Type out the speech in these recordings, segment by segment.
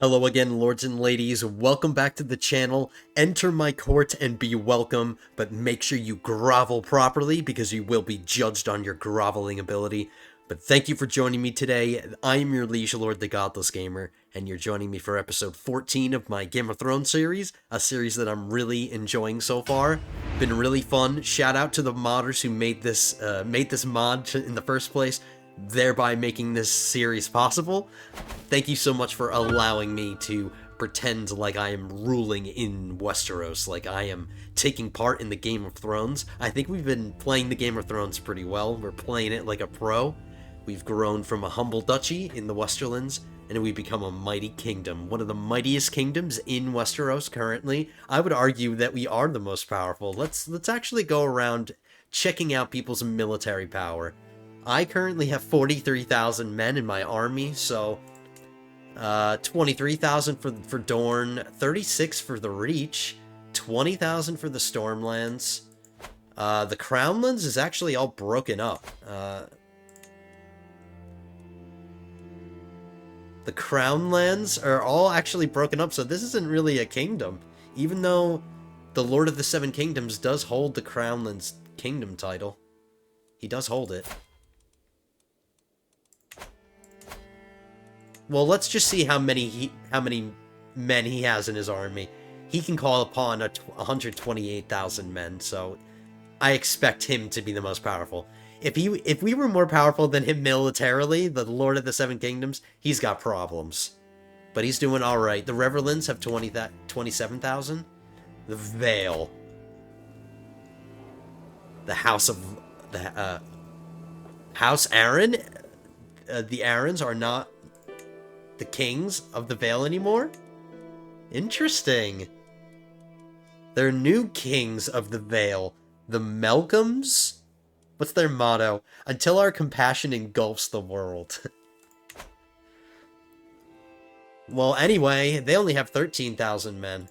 Hello again, lords and ladies. Welcome back to the channel. Enter my court and be welcome, but make sure you grovel properly because you will be judged on your groveling ability. But thank you for joining me today. I am your liege lord, the Godless Gamer, and you're joining me for episode 14 of my Game of Thrones series, a series that I'm really enjoying so far. Been really fun. Shout out to the modders who made this mod in the first place, thereby making this series possible. Thank you so much for allowing me to pretend like I am ruling in Westeros, like I am taking part in the Game of Thrones. I think we've been playing the Game of Thrones pretty well. We're playing it like a pro. We've grown from a humble duchy in the Westerlands, and we've become a mighty kingdom. One of the mightiest kingdoms in Westeros currently. I would argue that we are the most powerful. Let's actually go around checking out people's military power. I currently have 43,000 men in my army, so 23,000 for Dorne, 36 for the Reach, 20,000 for the Stormlands. The Crownlands is actually all broken up. The Crownlands are all actually broken up, so this isn't really a kingdom. Even though the Lord of the Seven Kingdoms does hold the Crownlands kingdom title. He does hold it. Well, let's just see how many men he has in his army. He can call upon 128,000 men, so I expect him to be the most powerful. If we were more powerful than him militarily, the Lord of the Seven Kingdoms, he's got problems. But he's doing all right. The Reverlands have 27,000. The Vale, the House of House Aaron, the Aarons are not the kings of the Vale anymore? Interesting. They're new kings of the Vale. The Malcolms? What's their motto? Until our compassion engulfs the world. Well, anyway, they only have 13,000 men.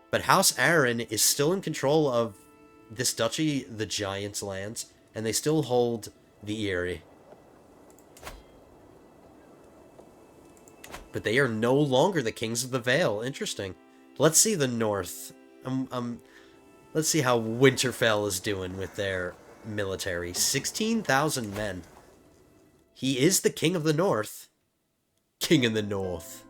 But House Aaron is still in control of this duchy, the Giants' lands, and they still hold the Eyrie. But they are no longer the kings of the Vale. Interesting. Let's see the North. Let's see how Winterfell is doing with their military. 16,000 men. He is the king of the North. King in the North.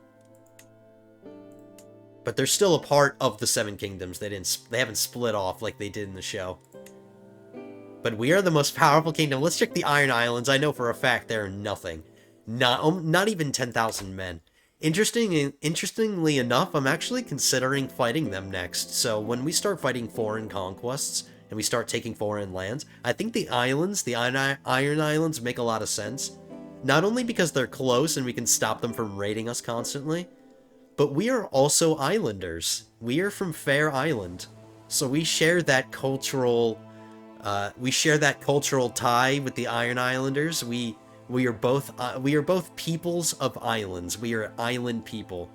But they're still a part of the Seven Kingdoms. They haven't split off like they did in the show. But we are the most powerful kingdom. Let's check the Iron Islands. I know for a fact they're nothing. Not even 10,000 men. Interestingly enough, I'm actually considering fighting them next. So when we start fighting foreign conquests and we start taking foreign lands, I think the islands, the Iron Islands, make a lot of sense. Not only because they're close and we can stop them from raiding us constantly, but we are also islanders. We are from Fair Island, so we share that cultural tie with the Iron Islanders. We are both peoples of islands. We are island people.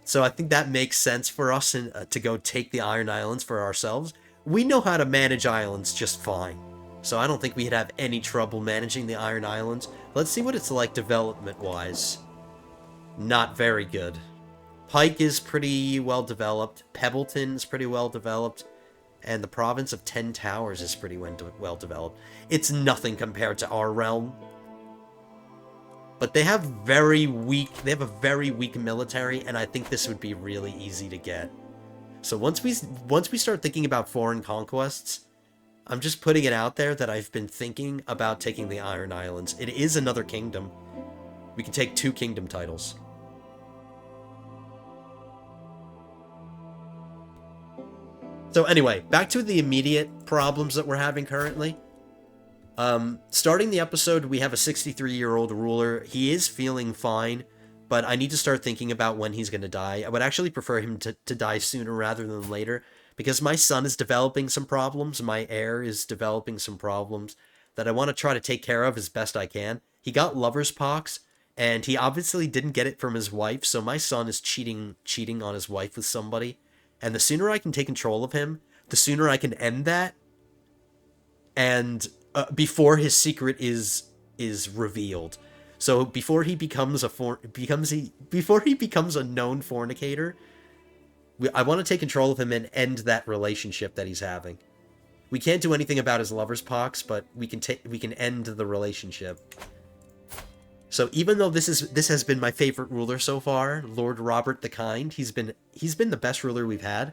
So I think that makes sense for us to go take the Iron Islands for ourselves. We know how to manage islands just fine. So I don't think we'd have any trouble managing the Iron Islands. Let's see what it's like development-wise. Not very good. Pike is pretty well developed. Pebbleton is pretty well developed. And the province of 10 Towers is pretty well developed. It's nothing compared to our realm. But they have a very weak military, and I think this would be really easy to get. So once we start thinking about foreign conquests, I'm just putting it out there that I've been thinking about taking the Iron Islands. It is another kingdom. We can take 2 kingdom titles. So anyway, back to the immediate problems that we're having currently. Starting the episode, we have a 63-year-old ruler. He is feeling fine, but I need to start thinking about when he's going to die. I would actually prefer him to die sooner rather than later, because my son is developing some problems. My heir is developing some problems that I want to try to take care of as best I can. He got lover's pox, and he obviously didn't get it from his wife, so my son is cheating on his wife with somebody. And the sooner I can take control of him, the sooner I can end that. And before his secret is revealed. So before he becomes before he becomes a known fornicator, I want to take control of him and end that relationship that he's having. We can't do anything about his lover's pox, but we can end the relationship. So even though this has been my favorite ruler so far, Lord Robert the Kind, he's been the best ruler we've had.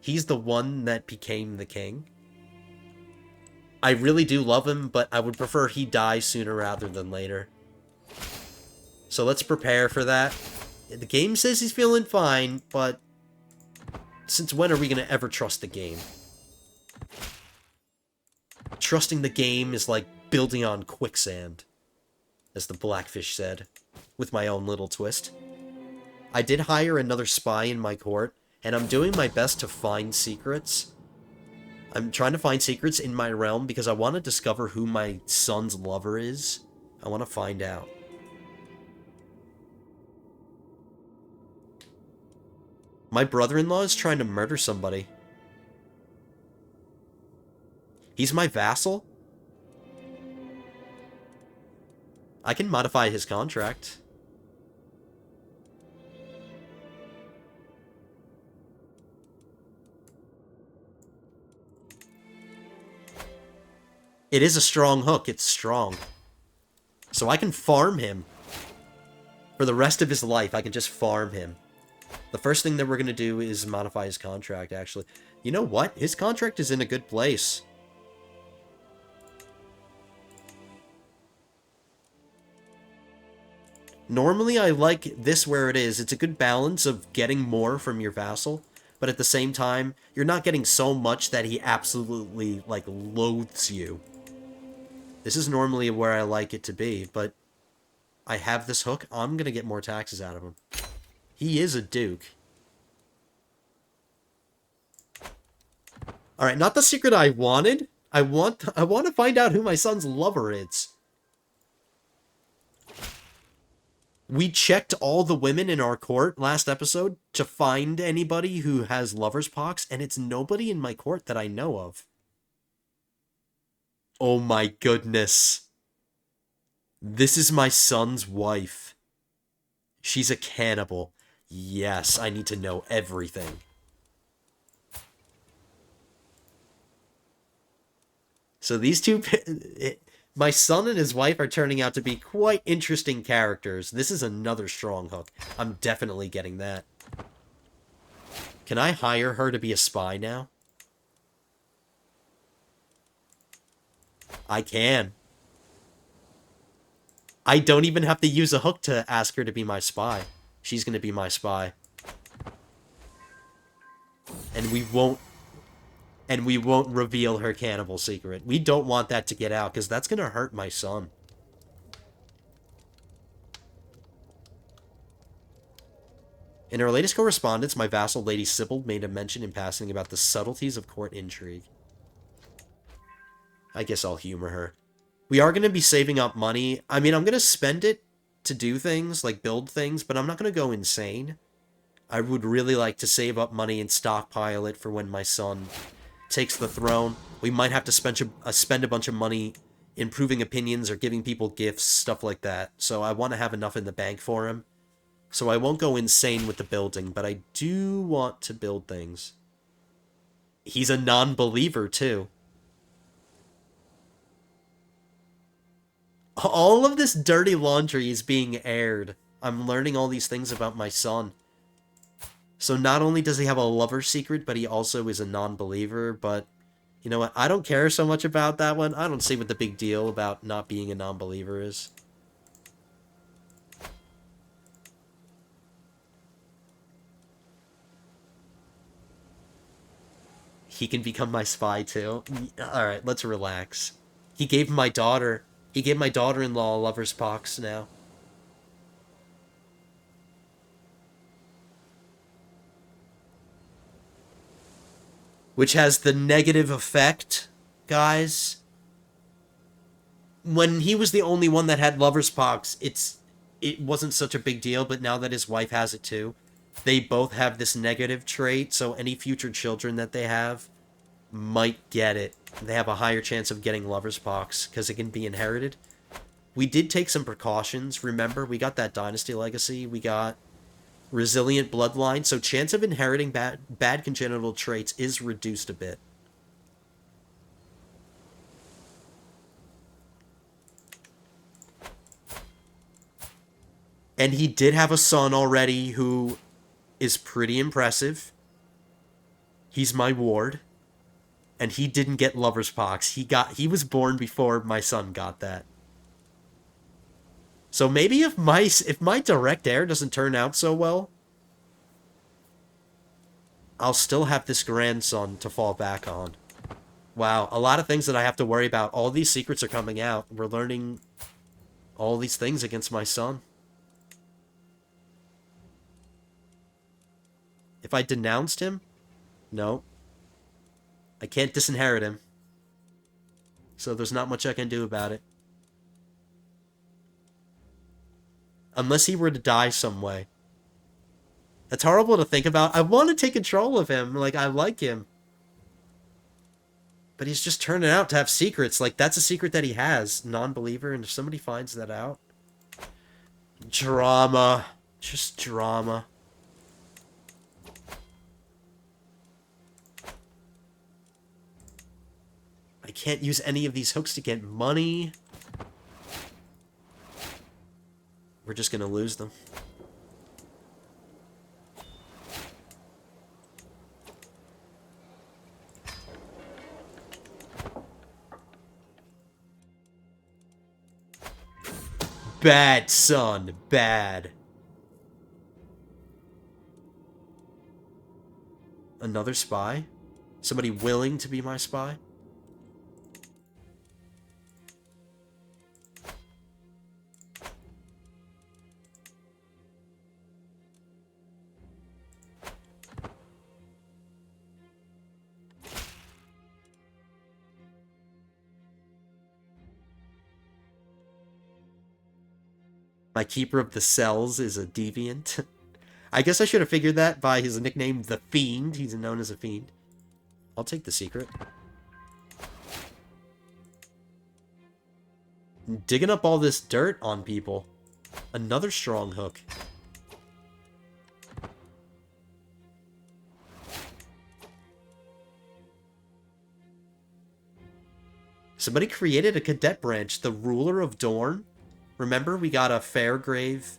He's the one that became the king. I really do love him, but I would prefer he die sooner rather than later. So let's prepare for that. The game says he's feeling fine, but since when are we going to ever trust the game? Trusting the game is like building on quicksand, as the Blackfish said, with my own little twist. I did hire another spy in my court, and I'm doing my best to find secrets. I'm trying to find secrets in my realm because I want to discover who my son's lover is. I want to find out. My brother-in-law is trying to murder somebody. He's my vassal? I can modify his contract. It is a strong hook. It's strong. So I can farm him. For the rest of his life, I can just farm him. The first thing that we're going to do is modify his contract, actually. You know what? His contract is in a good place. Normally, I like this where it is. It's a good balance of getting more from your vassal, but at the same time, you're not getting so much that he absolutely, like, loathes you. This is normally where I like it to be, but I have this hook. I'm going to get more taxes out of him. He is a duke. Alright, not the secret I wanted. I want to find out who my son's lover is. We checked all the women in our court last episode to find anybody who has lover's pox, and it's nobody in my court that I know of. Oh my goodness. This is my son's wife. She's a cannibal. Yes, I need to know everything. So these two... My son and his wife are turning out to be quite interesting characters. This is another strong hook. I'm definitely getting that. Can I hire her to be a spy now? I can. I don't even have to use a hook to ask her to be my spy. She's going to be my spy. And we won't reveal her cannibal secret. We don't want that to get out, because that's going to hurt my son. In our latest correspondence, my vassal Lady Sybil made a mention in passing about the subtleties of court intrigue. I guess I'll humor her. We are going to be saving up money. I mean, I'm going to spend it to do things, like build things, but I'm not going to go insane. I would really like to save up money and stockpile it for when my son takes the throne. We might have to spend a bunch of money improving opinions or giving people gifts, stuff like that. So I want to have enough in the bank for him. So I won't go insane with the building, but I do want to build things. He's a non-believer, too. All of this dirty laundry is being aired. I'm learning all these things about my son. So not only does he have a lover secret, but he also is a non-believer, but you know what? I don't care so much about that one. I don't see what the big deal about not being a non-believer is. He can become my spy too. Alright, let's relax. He gave my daughter-in-law a lover's pox now. Which has the negative effect, guys. When he was the only one that had lover's pox, it wasn't such a big deal, but now that his wife has it too, they both have this negative trait, so any future children that they have might get it. They have a higher chance of getting lover's pox, because it can be inherited. We did take some precautions. Remember, we got that dynasty legacy. We got resilient bloodline, so chance of inheriting bad congenital traits is reduced a bit. And he did have a son already who is pretty impressive. He's my ward. And he didn't get lover's pox. He was born before my son got that. So maybe if my direct heir doesn't turn out so well, I'll still have this grandson to fall back on. Wow, a lot of things that I have to worry about. All these secrets are coming out. We're learning all these things against my son. If I denounced him, no. I can't disinherit him. So there's not much I can do about it. Unless he were to die some way. That's horrible to think about. I want to take control of him. Like, I like him. But he's just turning out to have secrets. Like, that's a secret that he has. Non-believer, and if somebody finds that out... Drama. Just drama. I can't use any of these hooks to get money. We're just gonna lose them. Bad, son. Bad. Another spy? Somebody willing to be my spy? My Keeper of the Cells is a deviant. I guess I should have figured that by his nickname, The Fiend. He's known as a fiend. I'll take the secret. Digging up all this dirt on people. Another strong hook. Somebody created a cadet branch, the Ruler of Dorne. Remember, we got a Fairgrave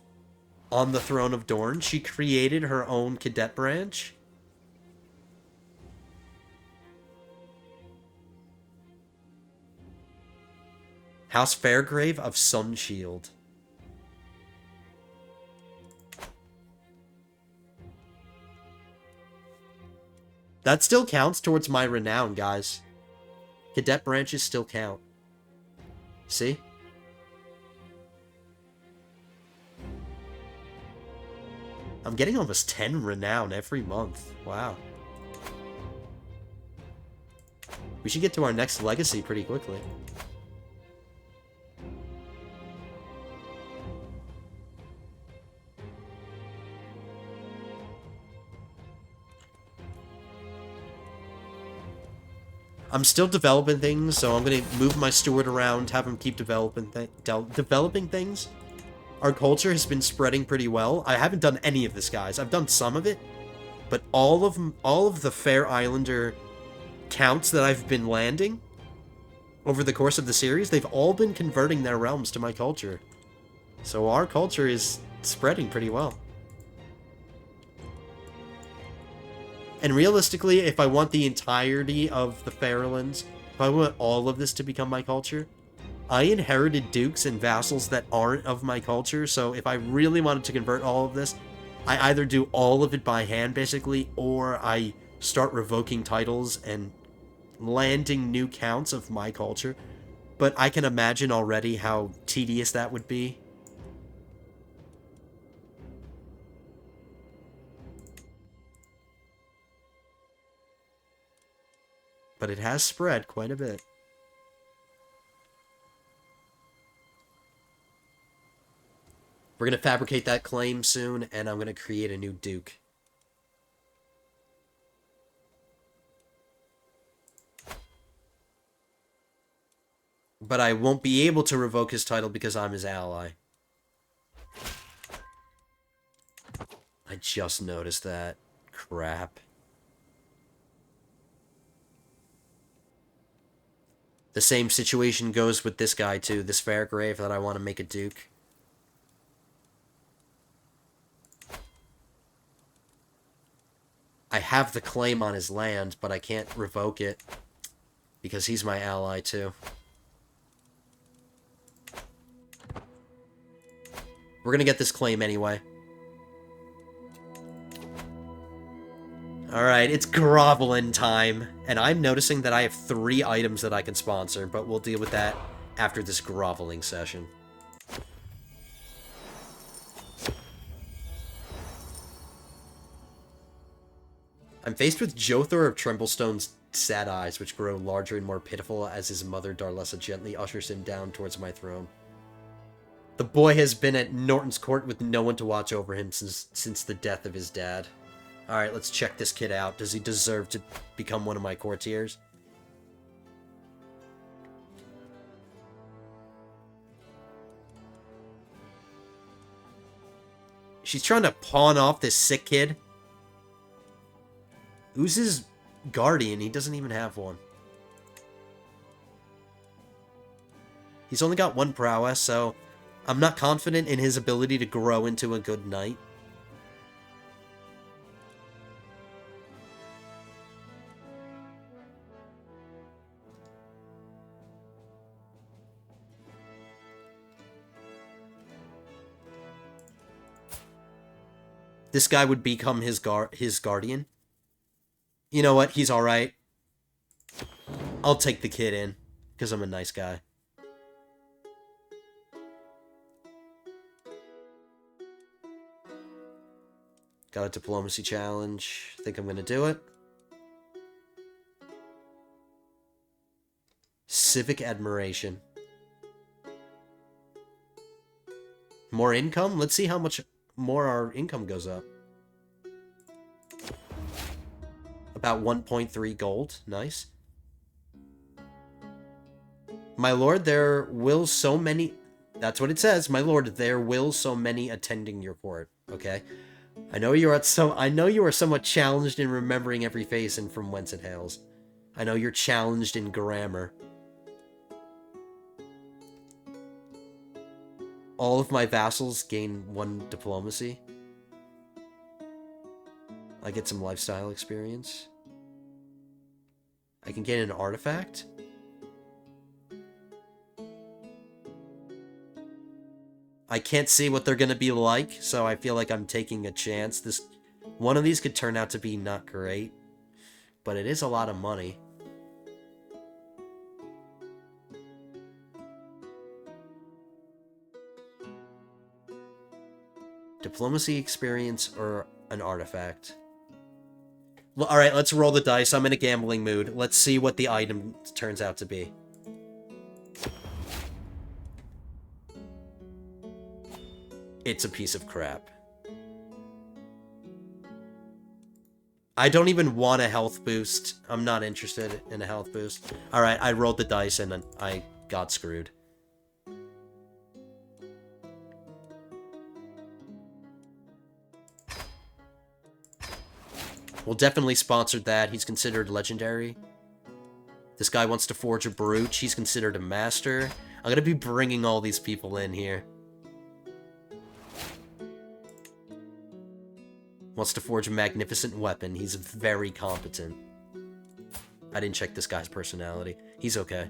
on the throne of Dorne. She created her own cadet branch. House Fairgrave of Sunshield. That still counts towards my renown, guys. Cadet branches still count. See? I'm getting almost 10 renown every month. Wow. We should get to our next legacy pretty quickly. I'm still developing things, so I'm going to move my steward around, have him keep developing things. Our culture has been spreading pretty well. I haven't done any of this, guys. I've done some of it, but all of the Fair Islander counts that I've been landing over the course of the series, they've all been converting their realms to my culture. So our culture is spreading pretty well. And realistically, if I want the entirety of the Fairlands, if I want all of this to become my culture, I inherited dukes and vassals that aren't of my culture, so if I really wanted to convert all of this, I either do all of it by hand, basically, or I start revoking titles and landing new counts of my culture. But I can imagine already how tedious that would be. But it has spread quite a bit. We're going to fabricate that claim soon, and I'm going to create a new duke. But I won't be able to revoke his title because I'm his ally. I just noticed that. Crap. The same situation goes with this guy, too. This Fairgrave that I want to make a duke. I have the claim on his land, but I can't revoke it. Because he's my ally, too. We're gonna get this claim anyway. Alright, it's groveling time. And I'm noticing that I have 3 items that I can sponsor, but we'll deal with that after this groveling session. I'm faced with Jothor of Tremblestone's sad eyes, which grow larger and more pitiful as his mother Darlessa gently ushers him down towards my throne. The boy has been at Norton's court with no one to watch over him since the death of his dad. Alright, let's check this kid out. Does he deserve to become one of my courtiers? She's trying to pawn off this sick kid. Who's his guardian? He doesn't even have one. He's only got 1 prowess, so I'm not confident in his ability to grow into a good knight. This guy would become his guardian. You know what? He's alright. I'll take the kid in, because I'm a nice guy. Got a diplomacy challenge. Think I'm going to do it. Civic admiration. More income? Let's see how much more our income goes up. About 1.3 gold. Nice. My lord, there will so many... That's what it says. My lord, there will so many attending your court. Okay. I know you are somewhat challenged in remembering every face and from whence it hails. I know you're challenged in grammar. All of my vassals gain 1 diplomacy. I get some lifestyle experience. I can get an artifact. I can't see what they're going to be like, so I feel like I'm taking a chance. One of these could turn out to be not great, but it is a lot of money. Diplomacy experience or an artifact. Well, alright, let's roll the dice. I'm in a gambling mood. Let's see what the item turns out to be. It's a piece of crap. I don't even want a health boost. I'm not interested in a health boost. Alright, I rolled the dice and I got screwed. We'll definitely sponsor that. He's considered legendary. This guy wants to forge a brooch. He's considered a master. I'm gonna be bringing all these people in here. Wants to forge a magnificent weapon. He's very competent. I didn't check this guy's personality. He's okay.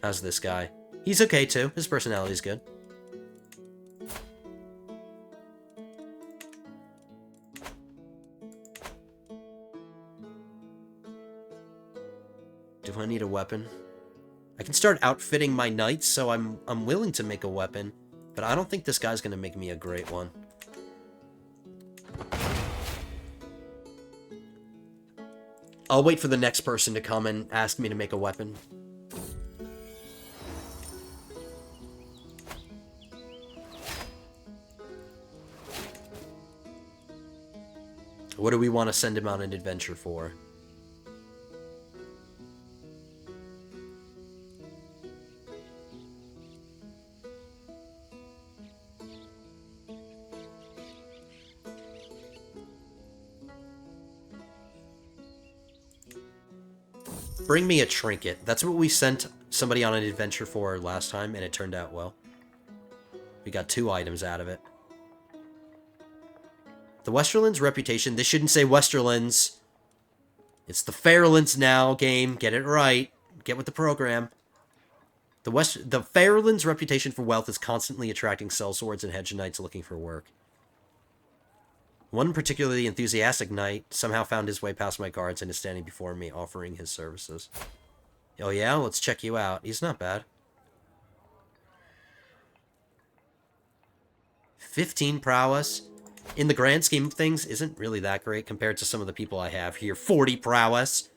How's this guy? He's okay too. His personality's good. Do I need a weapon? I can start outfitting my knights, so I'm willing to make a weapon. But I don't think this guy's gonna make me a great one. I'll wait for the next person to come and ask me to make a weapon. What do we want to send him on an adventure for? Bring me a trinket. That's what we sent somebody on an adventure for last time, and it turned out well. We got 2 items out of it. The Westerlands reputation. This shouldn't say Westerlands. It's the Fairlands now, game. Get it right. Get with the program. The Fairlands' reputation for wealth is constantly attracting sellswords and hedge knights looking for work. One particularly enthusiastic knight somehow found his way past my guards and is standing before me offering his services. Oh yeah? Let's check you out. He's not bad. 15 prowess. In the grand scheme of things, isn't really that great compared to some of the people I have here. 40 prowess.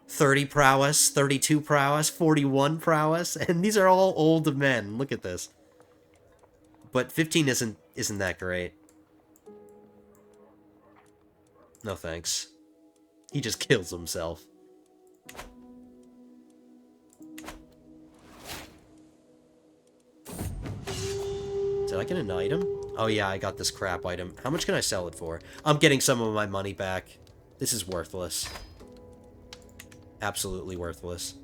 30 prowess, 32 prowess, 41 prowess, and these are all old men. Look at this. But 15 isn't that great. No thanks. He just kills himself. Did I get an item? Oh yeah, I got this crap item. How much can I sell it for? I'm getting some of my money back. This is worthless. Absolutely worthless.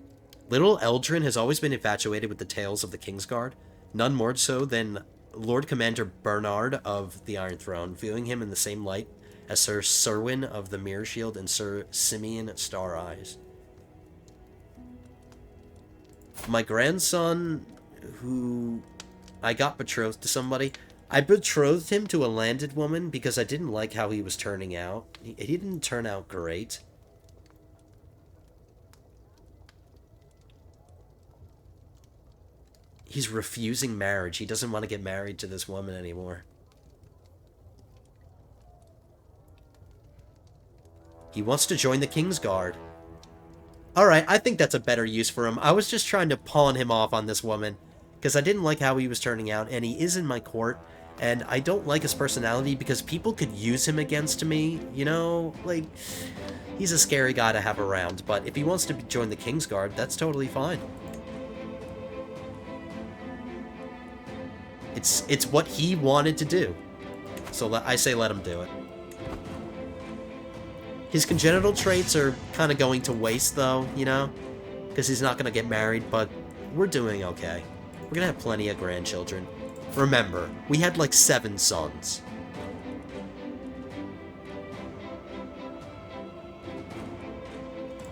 Little Eldrin has always been infatuated with the tales of the Kingsguard, none more so than Lord Commander Bernard of the Iron Throne, viewing him in the same light as Sir Serwyn of the Mirror Shield and Sir Simeon Star Eyes. My grandson, who I got betrothed to somebody, I betrothed him to a landed woman because I didn't like how he was turning out. He didn't turn out great. He's refusing marriage. He doesn't want to get married to this woman anymore. He wants to join the Kingsguard. Alright, I think that's a better use for him. I was just trying to pawn him off on this woman, because I didn't like how he was turning out, and he is in my court, and I don't like his personality because people could use him against me, you know? Like, he's a scary guy to have around, but if he wants to join the Kingsguard, that's totally fine. It's what he wanted to do. So I say let him do it. His congenital traits are kind of going to waste, though, you know? Because he's not going to get married, but we're doing okay. We're going to have plenty of grandchildren. Remember, we had like 7 sons.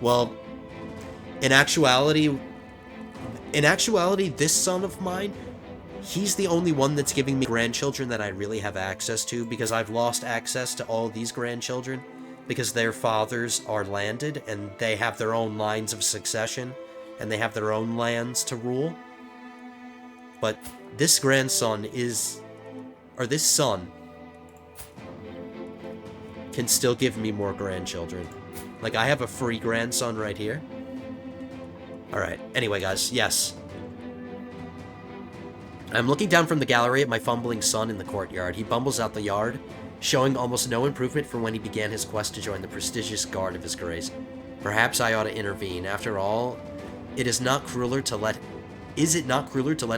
Well, in actuality, this son of mine, he's the only one that's giving me grandchildren that I really have access to, because I've lost access to all these grandchildren because their fathers are landed and they have their own lines of succession and they have their own lands to rule. But this grandson is, or this son, can still give me more grandchildren. Like, I have a free grandson right here. Alright, anyway guys, yes. I'm looking down from the gallery at my fumbling son in the courtyard. He bumbles out the yard, showing almost no improvement from when he began his quest to join the prestigious guard of his grace. Perhaps I ought to intervene. After all, is it not crueler to let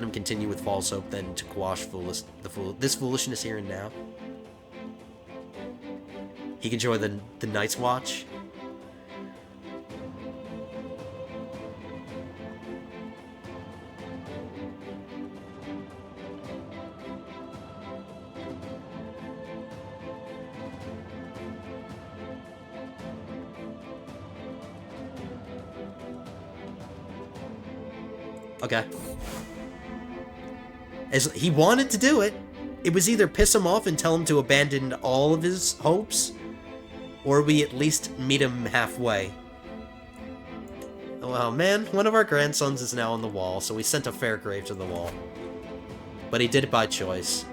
him continue with false hope than to quash this foolishness here and now? He can join the Night's Watch. Okay. As he wanted to do it, it was either piss him off and tell him to abandon all of his hopes, or we at least meet him halfway. Oh man, one of our grandsons is now on the wall, so we sent a Fairgrave to the wall. But he did it by choice.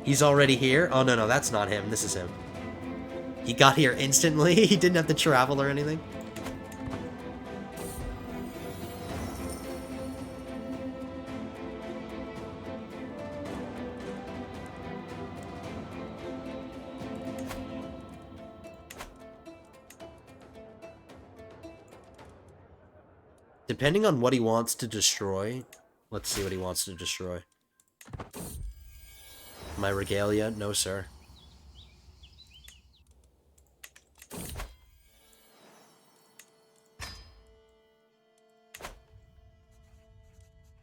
He's already here? Oh no, that's not him, this is him. He got here instantly. He didn't have to travel or anything. Depending on what he wants to destroy. Let's see what he wants to destroy. My regalia? No, sir.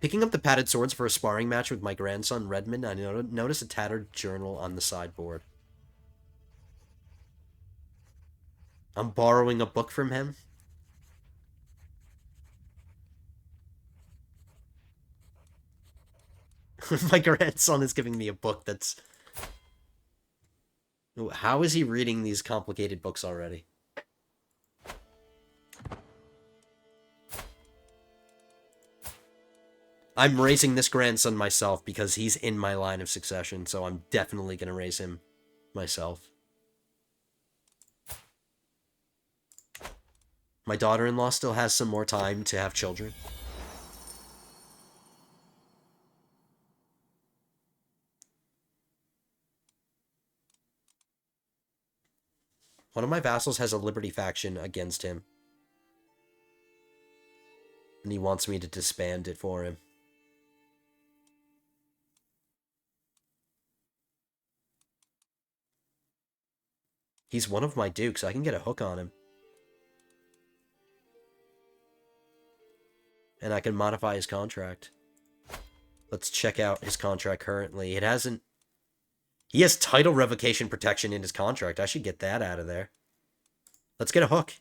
Picking up the padded swords for a sparring match with my grandson, Redmond, I notice a tattered journal on the sideboard. I'm borrowing a book from him. My grandson is giving me a book that's... How is he reading these complicated books already? I'm raising this grandson myself because he's in my line of succession, so I'm definitely going to raise him myself. My daughter-in-law still has some more time to have children. One of my vassals has a Liberty faction against him. And he wants me to disband it for him. He's one of my dukes. I can get a hook on him. And I can modify his contract. Let's check out his contract currently. It hasn't... He has title revocation protection in his contract. I should get that out of there. Let's get a hook.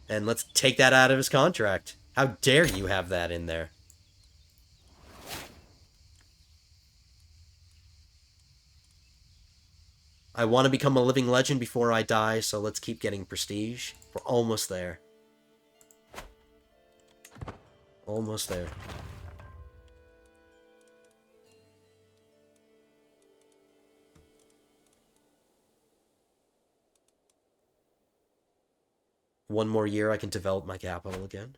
And let's take that out of his contract. How dare you have that in there? I want to become a living legend before I die, so let's keep getting prestige. We're almost there. Almost there. One more year I can develop my capital again.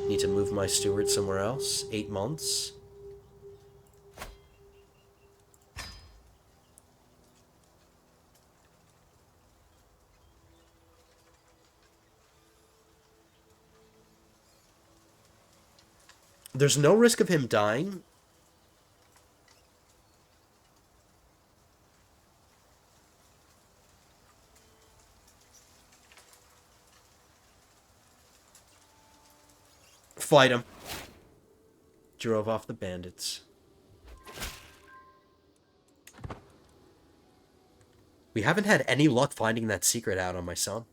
Need to move my steward somewhere else. 8 months. There's no risk of him dying. Fight him. Drove off the bandits. We haven't had any luck finding that secret out on my son.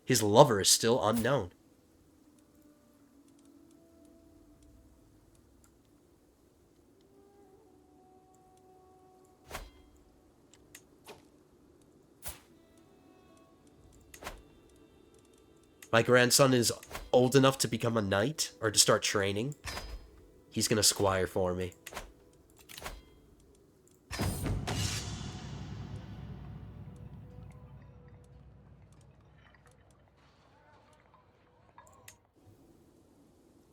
His lover is still unknown. My grandson is old enough to become a knight, or to start training. He's gonna squire for me.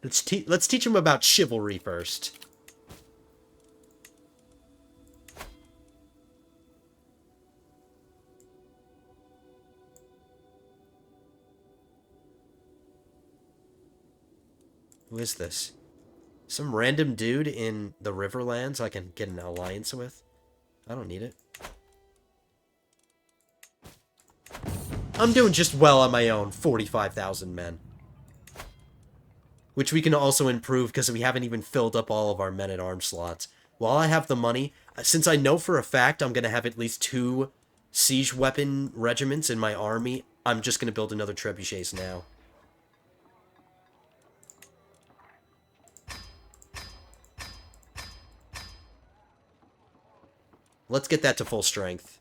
Let's teach him about chivalry first. Who is this? Some random dude in the Riverlands I can get an alliance with? I don't need it. I'm doing just well on my own. 45,000 men. Which we can also improve because we haven't even filled up all of our men-at-arms slots. While I have the money, since I know for a fact I'm going to have at least 2 siege weapon regiments in my army, I'm just going to build another trebuchets now. Let's get that to full strength.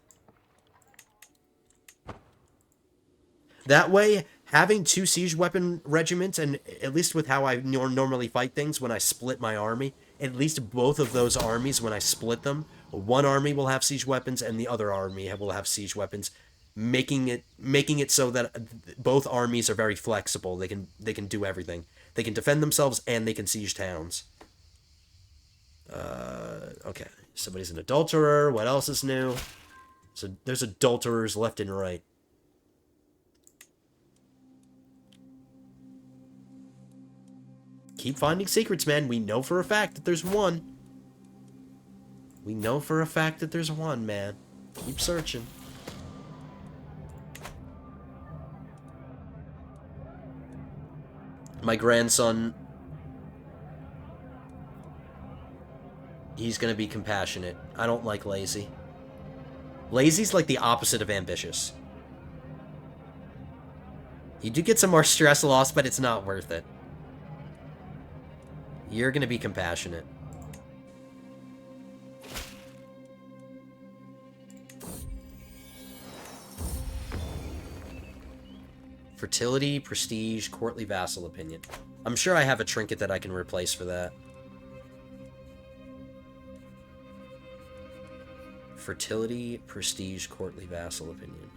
That way, having 2 siege weapon regiments, and at least with how I normally fight things when I split my army, at least both of those armies, when I split them, one army will have siege weapons and the other army will have siege weapons, making it so that both armies are very flexible. They can do everything. They can defend themselves and they can siege towns. Okay. Somebody's an adulterer. What else is new? So there's adulterers left and right. Keep finding secrets, man. We know for a fact that there's one. We know for a fact that there's one, man. Keep searching. My grandson, he's gonna be compassionate. I don't like lazy. Lazy's like the opposite of ambitious. You do get some more stress loss, but it's not worth it. You're gonna be compassionate. Fertility, prestige, courtly vassal opinion. I'm sure I have a trinket that I can replace for that. Fertility, prestige, courtly vassal opinion.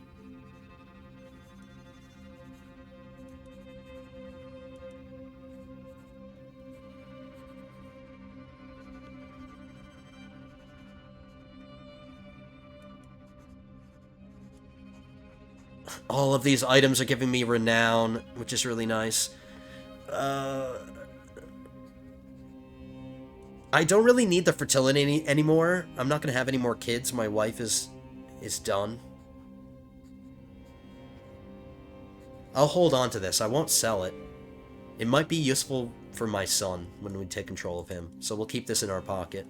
All of these items are giving me renown, which is really nice. I don't really need the fertility anymore. I'm not going to have any more kids. My wife is done. I'll hold on to this. I won't sell it. It might be useful for my son when we take control of him. So we'll keep this in our pocket.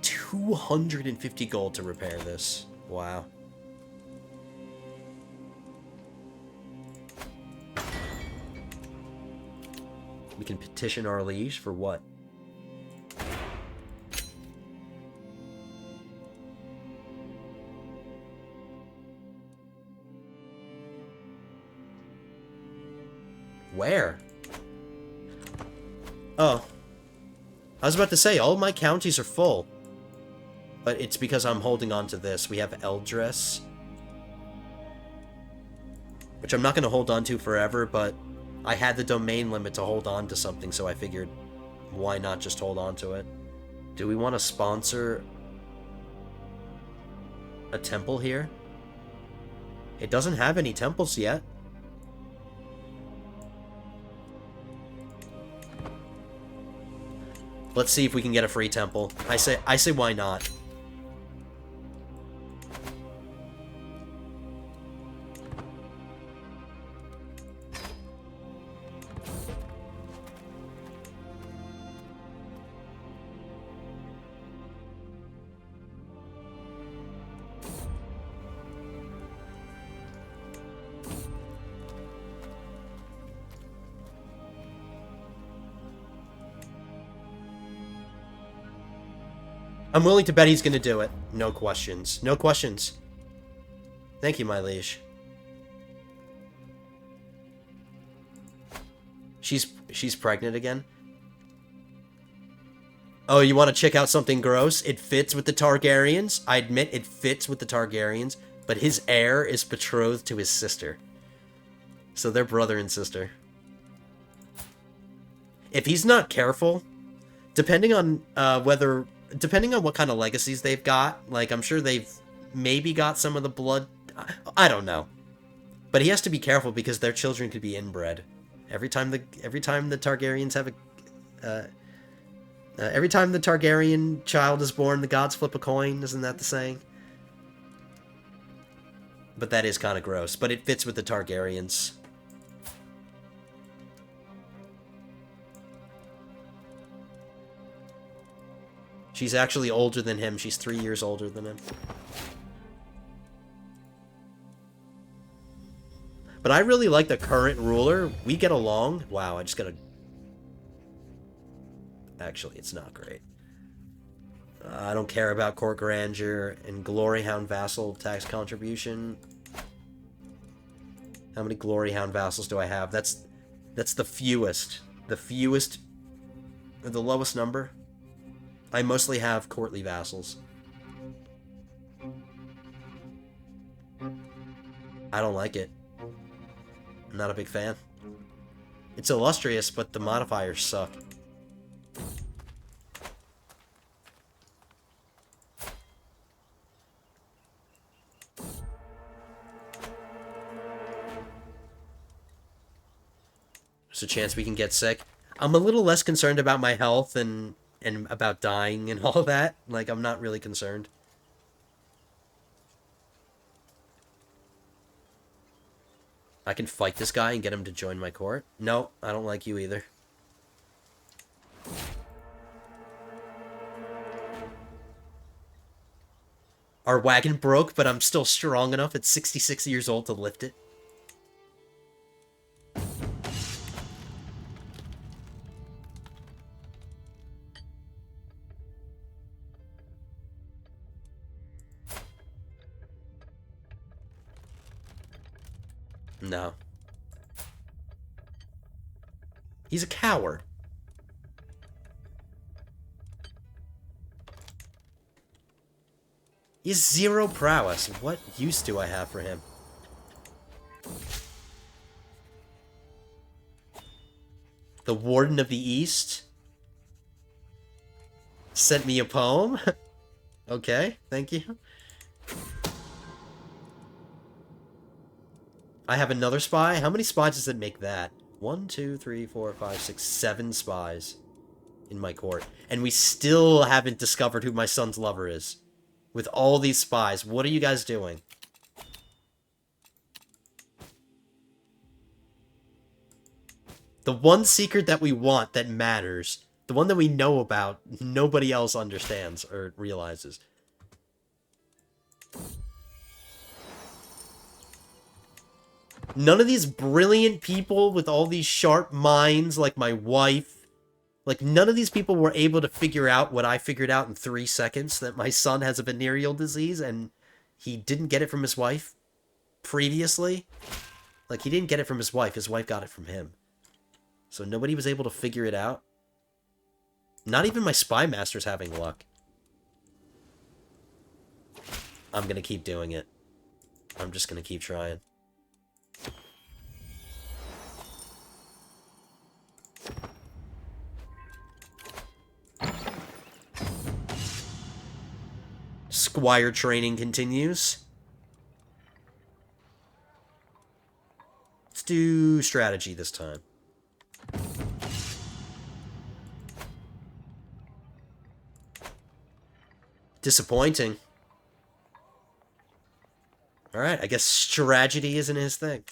250 gold to repair this. Wow. We can petition our liege for what? Where? Oh. I was about to say, all my counties are full. But it's because I'm holding on to this. We have Eldress, which I'm not going to hold on to forever, but I had the domain limit to hold on to something, so I figured, why not just hold on to it? Do we want to sponsor a temple here? It doesn't have any temples yet. Let's see if we can get a free temple. I say why not? I'm willing to bet he's going to do it. No questions. No questions. Thank you, my liege. She's pregnant again? Oh, you want to check out something gross? It fits with the Targaryens. I admit it fits with the Targaryens, but his heir is betrothed to his sister. So they're brother and sister. If he's not careful, depending on depending on what kind of legacies they've got, like, I'm sure they've maybe got some of the blood. I don't know. But he has to be careful because their children could be inbred. Every time the Targaryens have a... every time the Targaryen child is born, the gods flip a coin. Isn't that the saying? But that is kind of gross. But it fits with the Targaryens. She's actually older than him. She's 3 years older than him. But I really like the current ruler. We get along. Wow, I just gotta... Actually, it's not great. I don't care about court grandeur and glory hound vassal tax contribution. How many glory hound vassals do I have? That's the fewest. The fewest... The lowest number. I mostly have courtly vassals. I don't like it. I'm not a big fan. It's illustrious, but the modifiers suck. There's a chance we can get sick. I'm a little less concerned about my health and about dying and all that. Like, I'm not really concerned. I can fight this guy and get him to join my court. No, I don't like you either. Our wagon broke, but I'm still strong enough at 66 years old to lift it. No. He's a coward. He has 0 prowess. What use do I have for him? The Warden of the East sent me a poem. Okay, thank you. I have another spy. How many spies does it make that? 1, 2, 3, 4, 5, 6, 7 spies in my court. And we still haven't discovered who my son's lover is. With all these spies, what are you guys doing? The one secret that we want that matters, the one that we know about, nobody else understands or realizes. None of these brilliant people with all these sharp minds, like my wife, like, none of these people were able to figure out what I figured out in 3 seconds, that my son has a venereal disease, and he didn't get it from his wife previously. Like, he didn't get it from his wife got it from him. So nobody was able to figure it out. Not even my spy master's having luck. I'm gonna keep doing it. I'm just gonna keep trying. Squire training continues. Let's do strategy this time. Disappointing. Alright, I guess strategy isn't his thing.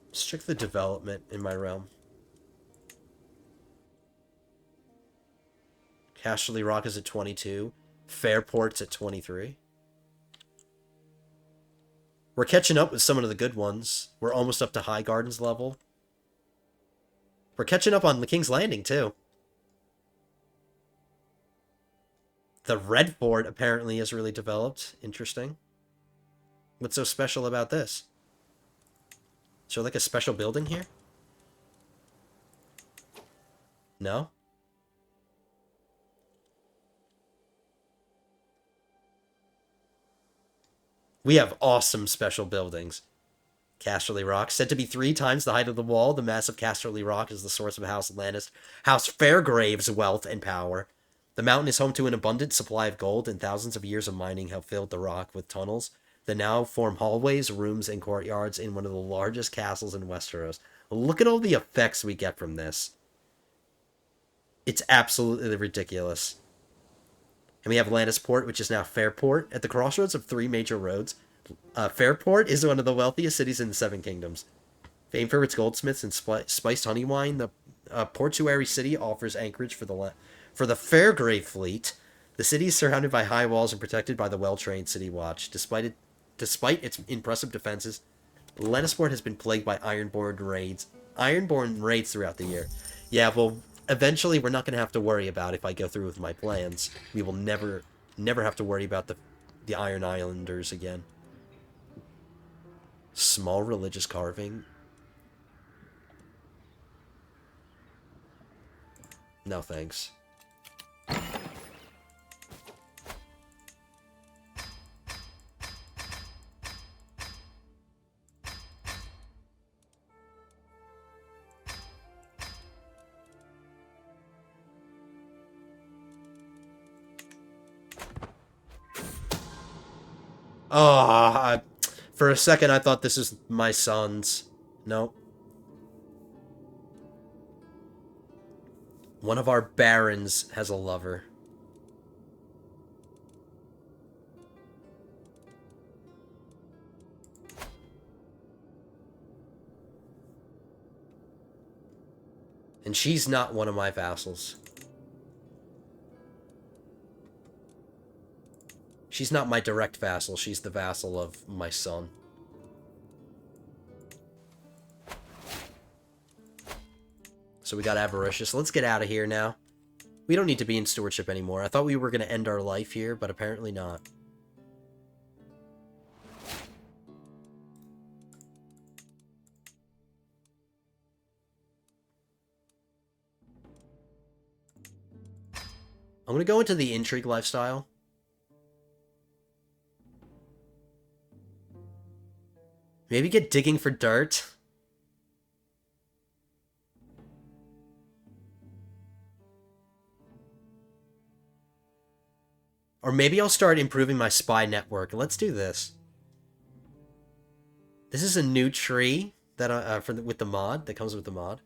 Let's check the development in my realm. Casterly Rock is at 22. Fairport's at 23. We're catching up with some of the good ones. We're almost up to High Gardens level. We're catching up on the King's Landing, too. The Red Fort apparently is really developed. Interesting. What's so special about this? Is there like a special building here? No? We have awesome special buildings. Casterly Rock, said to be 3 times the height of the wall, the massive Casterly Rock is the source of House Fairgrave's wealth and power. The mountain is home to an abundant supply of gold, and thousands of years of mining have filled the rock with tunnels that now form hallways, rooms, and courtyards in one of the largest castles in Westeros. Look at all the effects we get from this. It's absolutely ridiculous. And we have Lannisport, which is now Fairport, at the crossroads of 3 major roads. Fairport is one of the wealthiest cities in the 7 Kingdoms. Famed for its goldsmiths and spiced honey wine, the portuary city offers anchorage for the Fairgrave fleet. The city is surrounded by high walls and protected by the well-trained City Watch. Despite its impressive defenses, Lannisport has been plagued by Ironborn raids throughout the year. Yeah, well, eventually we're not going to have to worry about if I go through with my plans. We will never have to worry about the Iron Islanders again. Small religious carving. No thanks. For a second, I thought this is my son's. No. One of our barons has a lover. And she's not one of my vassals. She's not my direct vassal. She's the vassal of my son. So we got avaricious. Let's get out of here now. We don't need to be in stewardship anymore. I thought we were going to end our life here, but apparently not. I'm going to go into the intrigue lifestyle. Maybe get digging for dirt. Or maybe I'll start improving my spy network. Let's do this. This is a new tree that with the mod that comes with the mod.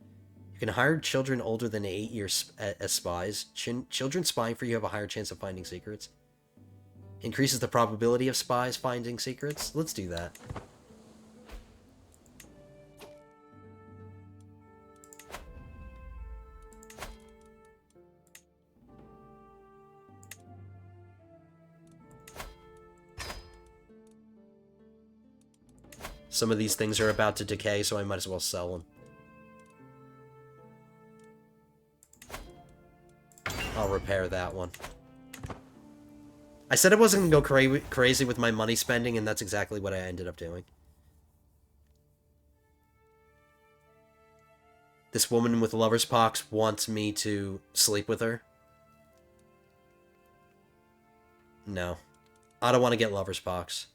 You can hire children older than 8 years as spies. Children spying for you have a higher chance of finding secrets. Increases the probability of spies finding secrets. Let's do that. Some of these things are about to decay, so I might as well sell them. I'll repair that one. I said I wasn't going to go crazy with my money spending, and that's exactly what I ended up doing. This woman with lover's pox wants me to sleep with her. No. I don't want to get lover's pox.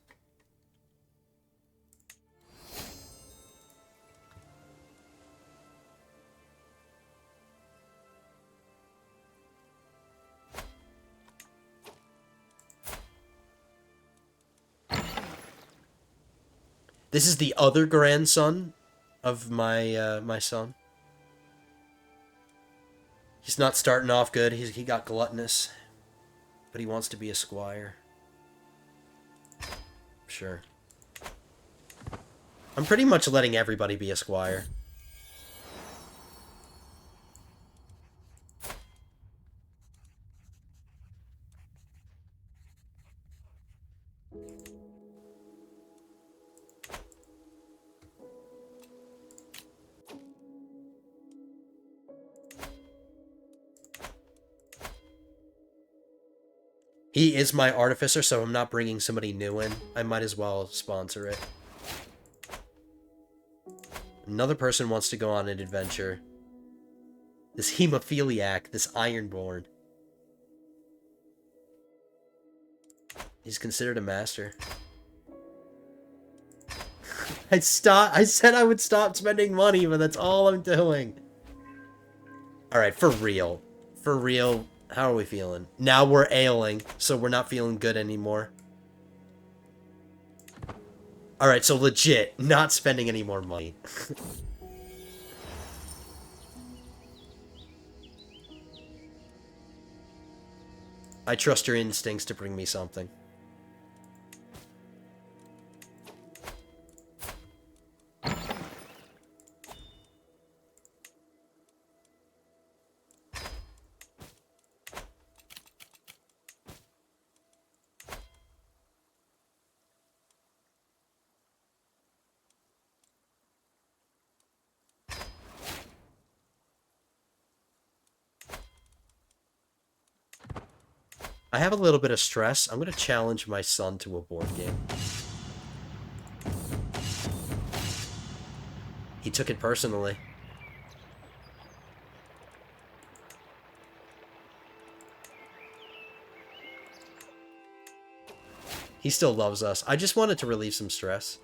This is the other grandson of my my son. He's not starting off good. He got gluttonous, but he wants to be a squire. Sure. I'm pretty much letting everybody be a squire. He is my artificer, so I'm not bringing somebody new in. I might as well sponsor it. Another person wants to go on an adventure. This hemophiliac, this ironborn. He's considered a master. I said I would stop spending money, but that's all I'm doing. Alright, for real. For real. How are we feeling? Now we're ailing, so we're not feeling good anymore. Alright, so legit, not spending any more money. I trust your instincts to bring me something. I have a little bit of stress. I'm going to challenge my son to a board game. He took it personally. He still loves us. I just wanted to relieve some stress.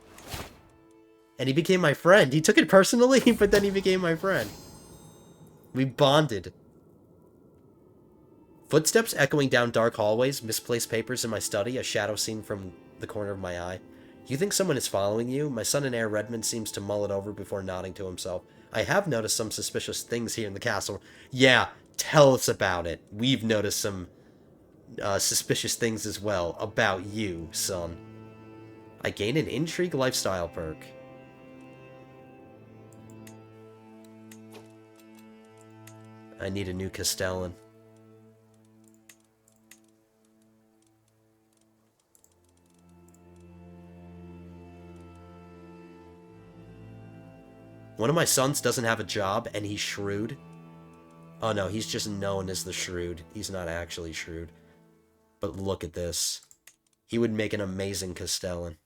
And he became my friend. He took it personally, but then he became my friend. We bonded. Footsteps echoing down dark hallways, misplaced papers in my study, a shadow seen from the corner of my eye. You think someone is following you? My son and heir Redmond seems to mull it over before nodding to himself. I have noticed some suspicious things here in the castle. Yeah, tell us about it. We've noticed some suspicious things as well about you, son. I gain an intrigue lifestyle perk. I need a new Castellan. One of my sons doesn't have a job, and he's shrewd. Oh no, he's just known as the shrewd. He's not actually shrewd. But look at this. He would make an amazing Castellan.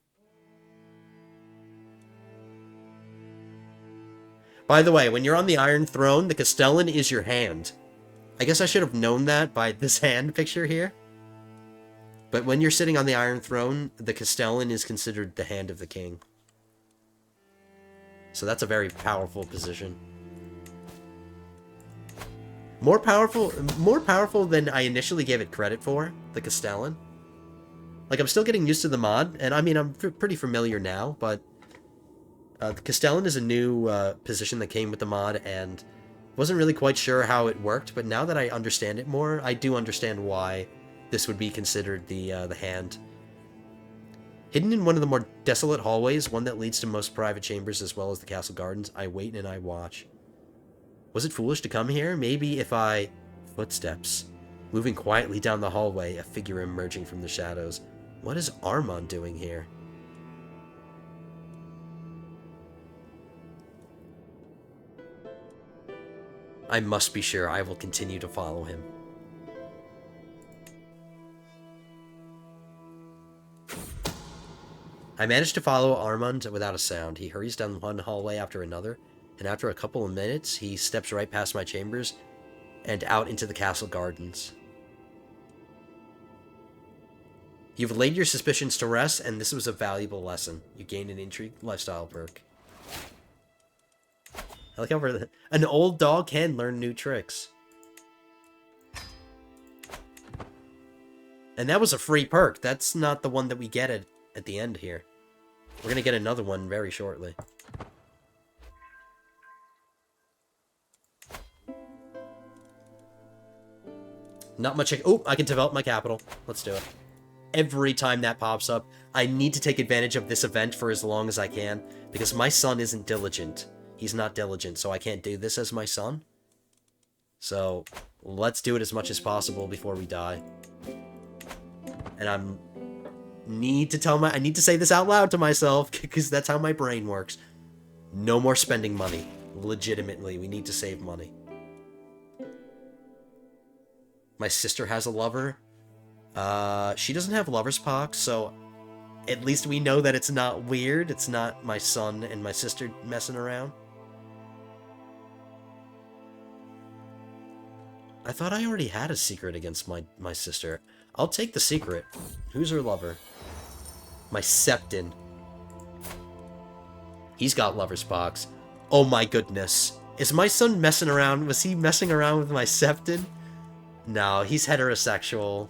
By the way, when you're on the Iron Throne, the Castellan is your hand. I guess I should have known that by this hand picture here. But when you're sitting on the Iron Throne, the Castellan is considered the hand of the king. So that's a very powerful position. More powerful than I initially gave it credit for, the Castellan. Like, I'm still getting used to the mod, and I mean, I'm pretty familiar now, but the Castellan is a new position that came with the mod, and wasn't really quite sure how it worked, but now that I understand it more, I do understand why this would be considered the hand. Hidden in one of the more desolate hallways, one that leads to most private chambers as well as the castle gardens, I wait and I watch. Was it foolish to come here? Maybe if I... Footsteps. Moving quietly down the hallway, a figure emerging from the shadows. What is Armand doing here? I must be sure I will continue to follow him. I managed to follow Armand without a sound. He hurries down one hallway after another, and after a couple of minutes, he steps right past my chambers and out into the castle gardens. You've laid your suspicions to rest, and this was a valuable lesson. You gained an intrigue lifestyle perk. I like how an old dog can learn new tricks. And that was a free perk. That's not the one that we get at the end here. We're going to get another one very shortly. Not much... Oh, I can develop my capital. Let's do it. Every time that pops up, I need to take advantage of this event for as long as I can, because my son isn't diligent. He's not diligent, so I can't do this as my son. So, let's do it as much as possible before we die. And I need to say this out loud to myself, because that's how my brain works. No more spending money. Legitimately, we need to save money. My sister has a lover. She doesn't have lover's pox, so at least we know that it's not weird. It's not my son and my sister messing around. I thought I already had a secret against my sister. I'll take the secret. Who's her lover? My Septon. He's got lover's pox. Oh my goodness. Is my son messing around? Was he messing around with my Septon? No, he's heterosexual.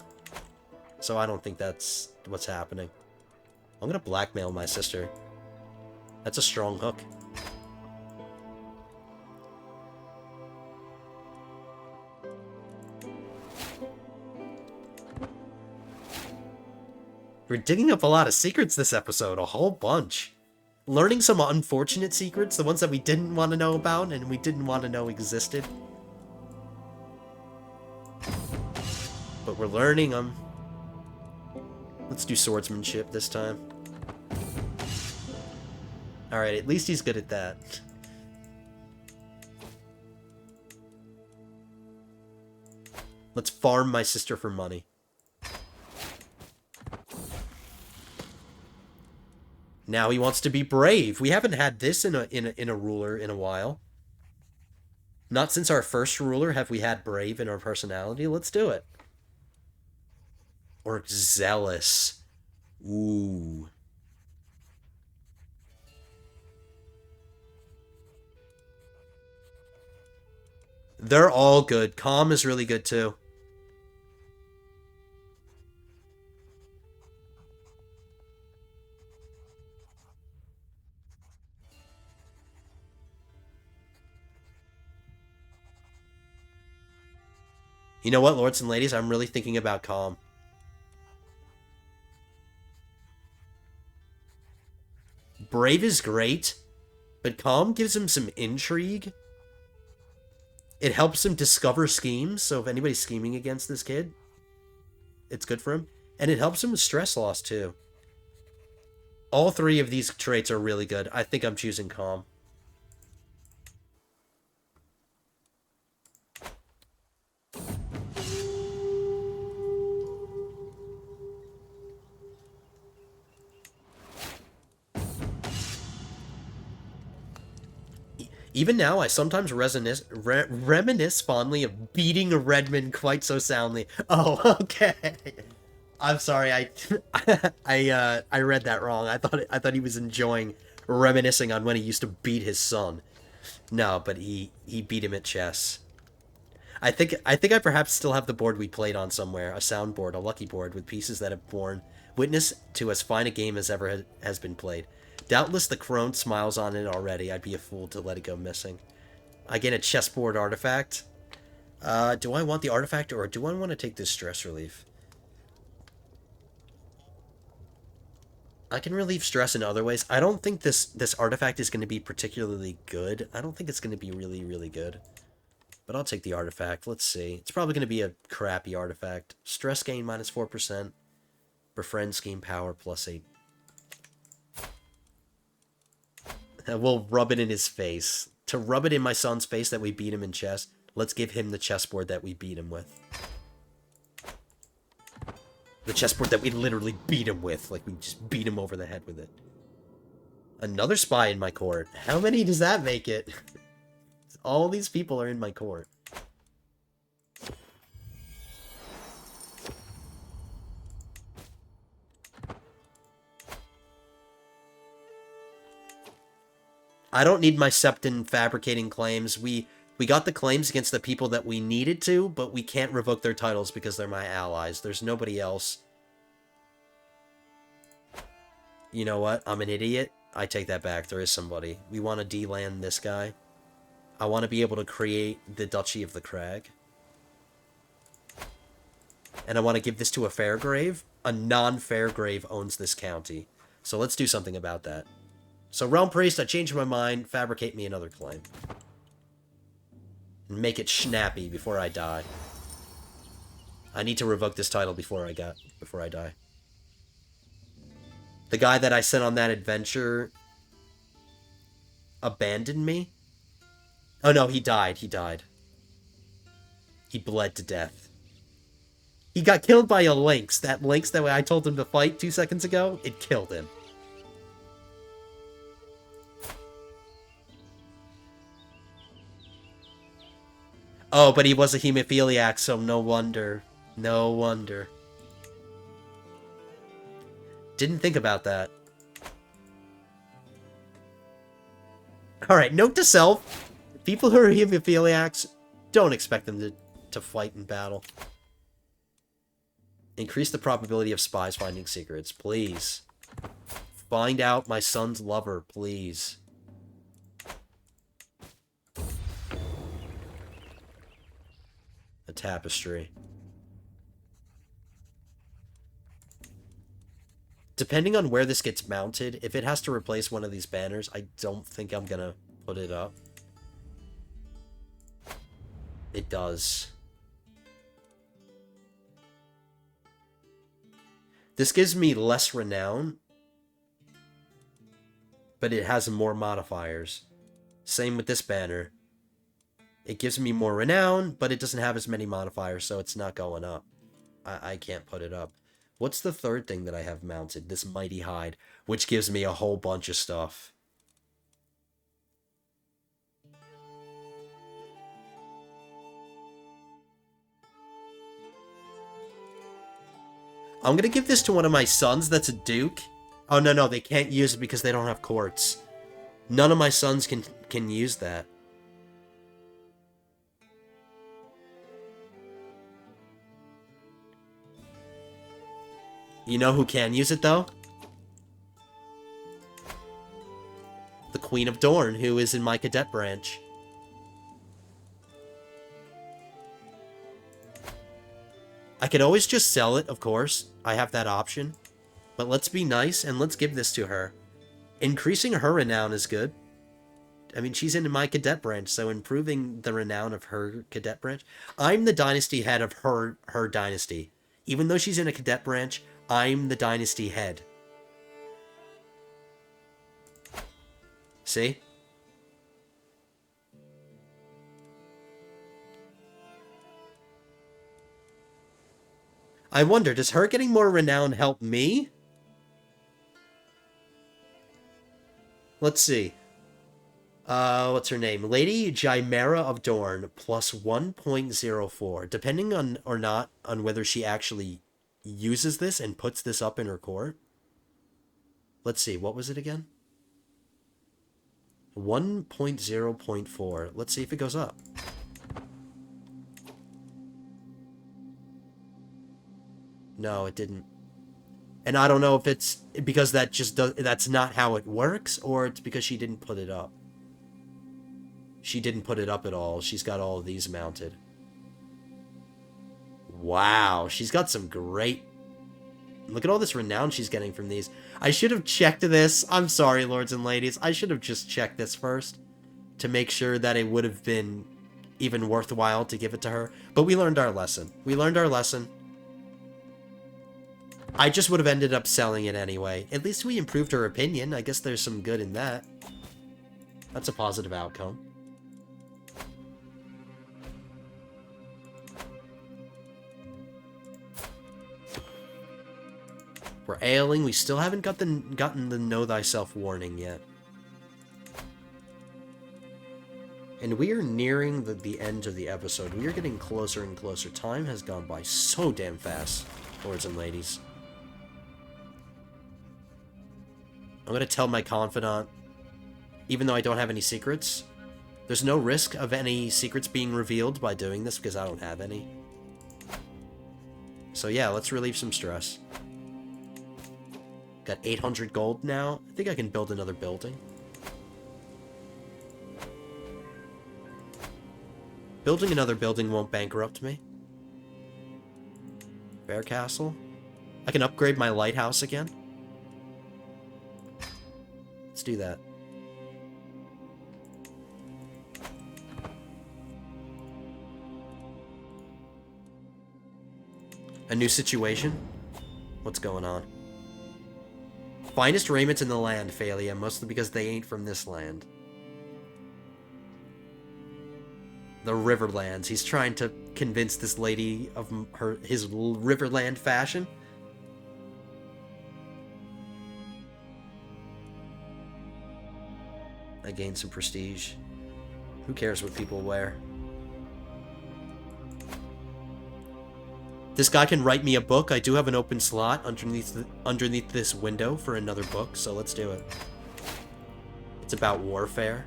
So I don't think that's what's happening. I'm gonna blackmail my sister. That's a strong hook. We're digging up a lot of secrets this episode, a whole bunch. Learning some unfortunate secrets, the ones that we didn't want to know about and we didn't want to know existed. But we're learning them. Let's do swordsmanship this time. Alright, at least he's good at that. Let's farm my sister for money. Now he wants to be brave. We haven't had this in a ruler in a while. Not since our first ruler have we had brave in our personality. Let's do it. Or zealous. Ooh. They're all good. Calm is really good too. You know what, lords and ladies? I'm really thinking about calm. Brave is great, but calm gives him some intrigue. It helps him discover schemes, so if anybody's scheming against this kid, it's good for him. And it helps him with stress loss, too. All three of these traits are really good. I think I'm choosing calm. Even now, I sometimes reminisce fondly of beating Redmond quite so soundly. Oh, okay. I'm sorry. I read that wrong. I thought he was enjoying reminiscing on when he used to beat his son. No, but he beat him at chess. I perhaps still have the board we played on somewhere, a soundboard, a lucky board with pieces that have borne witness to as fine a game as ever has been played. Doubtless the crone smiles on it already. I'd be a fool to let it go missing. I get a chessboard artifact. Do I want the artifact or do I want to take this stress relief? I can relieve stress in other ways. I don't think this artifact is going to be particularly good. I don't think it's going to be really, really good. But I'll take the artifact. Let's see. It's probably going to be a crappy artifact. Stress gain minus 4%. Befriend scheme power plus 8. We'll rub it in his face. To rub it in my son's face that we beat him in chess, let's give him the chessboard that we beat him with. The chessboard that we literally beat him with. Like, we just beat him over the head with it. Another spy in my court. How many does that make it? All these people are in my court. I don't need my Septon fabricating claims. We got the claims against the people that we needed to, but we can't revoke their titles because they're my allies. There's nobody else. You know what? I'm an idiot. I take that back. There is somebody. We want to de-land this guy. I want to be able to create the Duchy of the Crag. And I want to give this to a Fairgrave. A non-Fairgrave owns this county. So let's do something about that. So, Realm Priest, I changed my mind. Fabricate me another claim. And make it snappy before I die. I need to revoke this title before I die. The guy that I sent on that adventure abandoned me. Oh no, he died. He died. He bled to death. He got killed by a lynx. That lynx that I told him to fight 2 seconds ago, it killed him. Oh, but he was a hemophiliac, so no wonder. No wonder. Didn't think about that. Alright, note to self. People who are hemophiliacs, don't expect them to fight in battle. Increase the probability of spies finding secrets, please. Find out my son's lover, please. A tapestry. Depending on where this gets mounted, if it has to replace one of these banners, I don't think I'm gonna put it up. It does. This gives me less renown, but it has more modifiers. Same with this banner. It gives me more renown, but it doesn't have as many modifiers, so it's not going up. I can't put it up. What's the third thing that I have mounted? This Mighty Hide, which gives me a whole bunch of stuff. I'm gonna give this to one of my sons that's a duke. Oh, no, they can't use it because they don't have courts. None of my sons can use that. You know who can use it, though? The Queen of Dorne, who is in my cadet branch. I could always just sell it, of course. I have that option. But let's be nice and let's give this to her. Increasing her renown is good. I mean, she's in my cadet branch, so improving the renown of her cadet branch. I'm the dynasty head of her dynasty. Even though she's in a cadet branch, I'm the dynasty head. See? I wonder, does her getting more renown help me? Let's see. What's her name? Lady Chimera of Dorne, plus 1.04. Depending on or not on whether she actually uses this and puts this up in her court. Let's see, what was it again? 1.0.4. Let's see if it goes up. No, it didn't. And I don't know if it's because that's not how it works, or it's because she didn't put it up. She didn't put it up at all. She's got all of these mounted. Wow, she's got some great... Look at all this renown she's getting from these. I should have checked this. I'm sorry, lords and ladies. I should have just checked this first to make sure that it would have been even worthwhile to give it to her. But we learned our lesson. We learned our lesson. I just would have ended up selling it anyway. At least we improved her opinion. I guess there's some good in that. That's a positive outcome. We're ailing. We still haven't gotten the Know Thyself warning yet. And we are nearing the end of the episode. We are getting closer and closer. Time has gone by so damn fast, lords and ladies. I'm going to tell my confidant, even though I don't have any secrets, there's no risk of any secrets being revealed by doing this because I don't have any. So yeah, let's relieve some stress. Got 800 gold now. I think I can build another building. Building another building won't bankrupt me. Fair Castle. I can upgrade my lighthouse again. Let's do that. A new situation? What's going on? Finest raiments in the land, Phalia, mostly because they ain't from this land. The Riverlands. He's trying to convince this lady of his Riverland fashion. I gained some prestige. Who cares what people wear? This guy can write me a book. I do have an open slot underneath this window for another book, so let's do it. It's about warfare.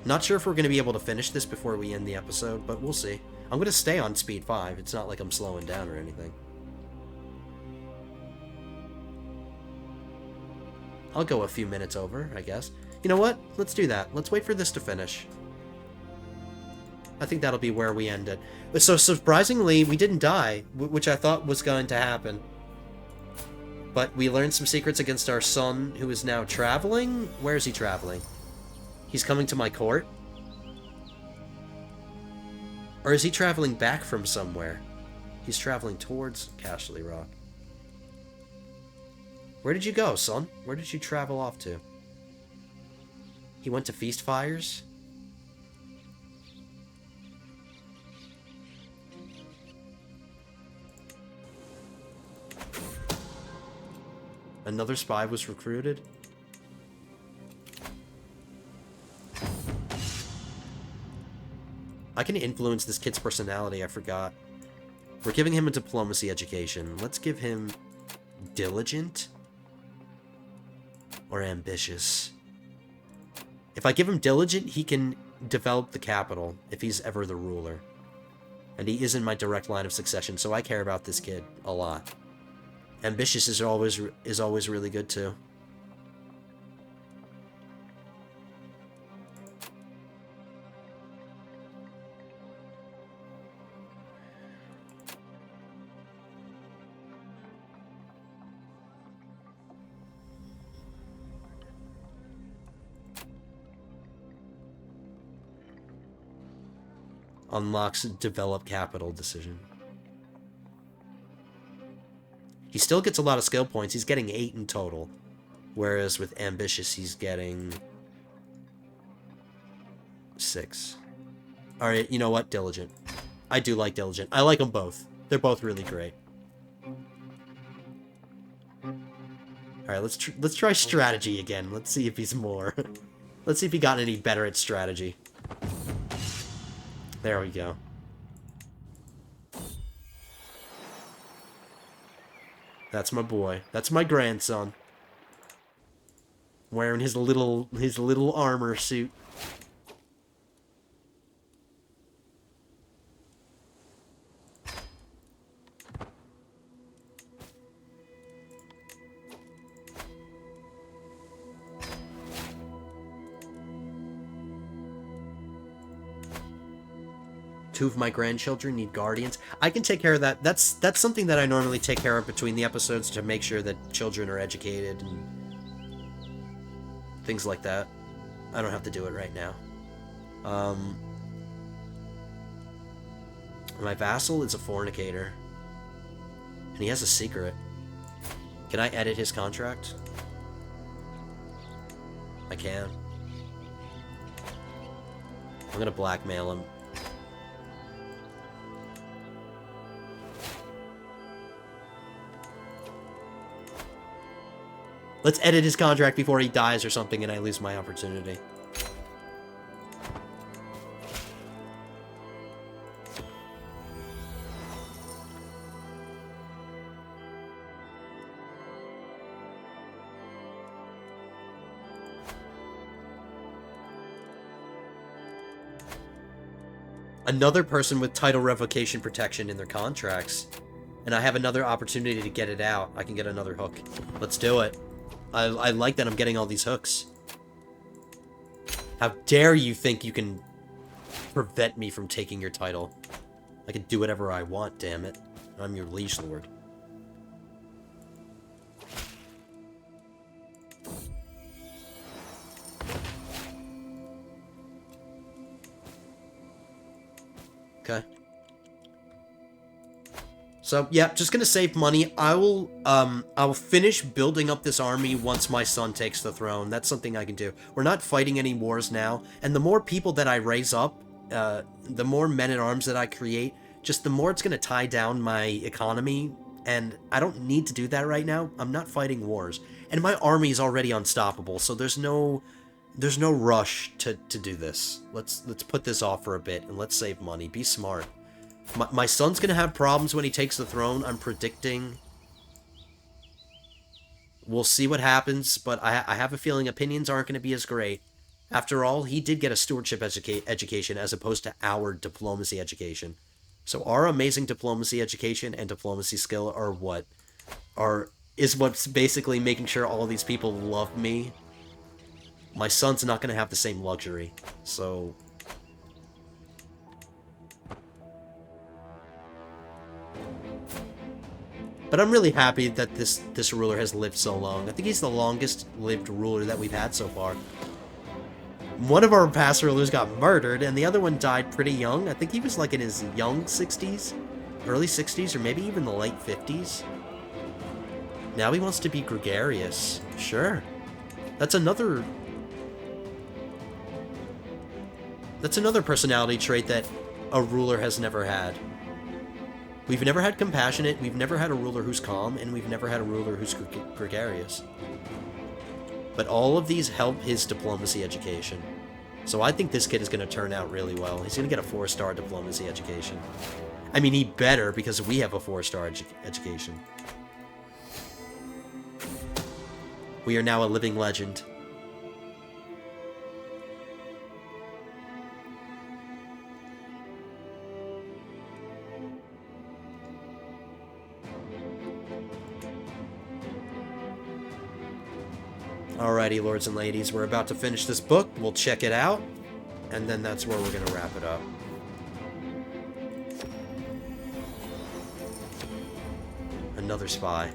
Not sure if we're going to be able to finish this before we end the episode, but we'll see. I'm going to stay on speed 5. It's not like I'm slowing down or anything. I'll go a few minutes over, I guess. You know what? Let's do that. Let's wait for this to finish. I think that'll be where we end it. So surprisingly, we didn't die, which I thought was going to happen. But we learned some secrets against our son, who is now traveling. Where is he traveling? He's coming to my court? Or is he traveling back from somewhere? He's traveling towards Castle Rock. Where did you go, son? Where did you travel off to? He went to Feast Fires? Another spy was recruited? I can influence this kid's personality, I forgot. We're giving him a diplomacy education. Let's give him diligent or ambitious. If I give him diligent, he can develop the capital if he's ever the ruler. And he is in my direct line of succession, so I care about this kid a lot. Ambitious is always really good too. Unlocks develop capital decision. He still gets a lot of skill points. He's getting 8 in total. Whereas with ambitious, he's getting 6. Alright, you know what? Diligent. I do like diligent. I like them both. They're both really great. Alright, let's try strategy again. Let's see if he's more. Let's see if he got any better at strategy. There we go. That's my boy. That's my grandson. Wearing his little armor suit. Two of my grandchildren need guardians. I can take care of that. That's something that I normally take care of between the episodes to make sure that children are educated and things like that. I don't have to do it right now. My vassal is a fornicator. And he has a secret. Can I edit his contract? I can. I'm gonna blackmail him. Let's edit his contract before he dies or something and I lose my opportunity. Another person with title revocation protection in their contracts. And I have another opportunity to get it out. I can get another hook. Let's do it. I like that I'm getting all these hooks. How dare you think you can prevent me from taking your title? I can do whatever I want, damn it. I'm your liege lord. Okay. So, yeah, just gonna save money. I'll finish building up this army once my son takes the throne. That's something I can do. We're not fighting any wars now, and the more people that I raise up, the more men-at-arms that I create, just the more it's gonna tie down my economy, and I don't need to do that right now. I'm not fighting wars. And my army is already unstoppable, so there's no rush to do this. Let's put this off for a bit, and let's save money. Be smart. My son's gonna have problems when he takes the throne, I'm predicting. We'll see what happens, but I have a feeling opinions aren't gonna be as great. After all, he did get a stewardship education as opposed to our diplomacy education. So our amazing diplomacy education and diplomacy skill is what's basically making sure all these people love me. My son's not gonna have the same luxury, so... But I'm really happy that this ruler has lived so long. I think he's the longest lived ruler that we've had so far. One of our past rulers got murdered, and the other one died pretty young. I think he was like in his young 60s, early 60s, or maybe even the late 50s. Now he wants to be gregarious. Sure. That's another personality trait that a ruler has never had. We've never had compassionate, we've never had a ruler who's calm, and we've never had a ruler who's gregarious. But all of these help his diplomacy education. So I think this kid is going to turn out really well. He's going to get a 4-star diplomacy education. I mean, he better, because we have a 4-star education. We are now a living legend. Alrighty, lords and ladies, we're about to finish this book. We'll check it out, and then that's where we're going to wrap it up. Another spy.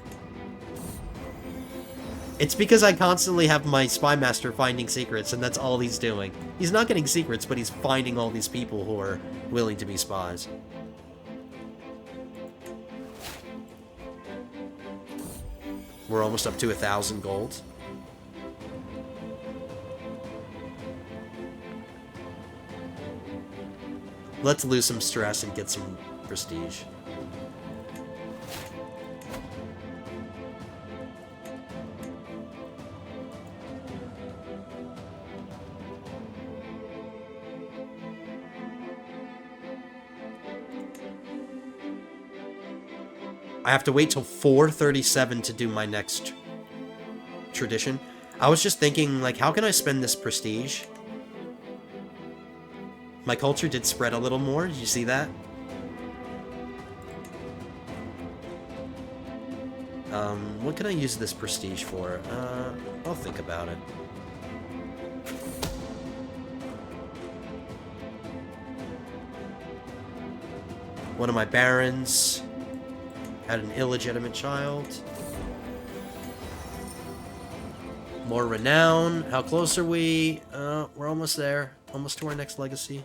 It's because I constantly have my spy master finding secrets, and that's all he's doing. He's not getting secrets, but he's finding all these people who are willing to be spies. We're almost up to 1,000 gold. Let's lose some stress and get some prestige. I have to wait till 437 to do my next tradition. I was just thinking, like, how can I spend this prestige? My culture did spread a little more. Did you see that? What can I use this prestige for? I'll think about it. One of my barons had an illegitimate child. More renown. How close are we? We're almost there. Almost to our next legacy.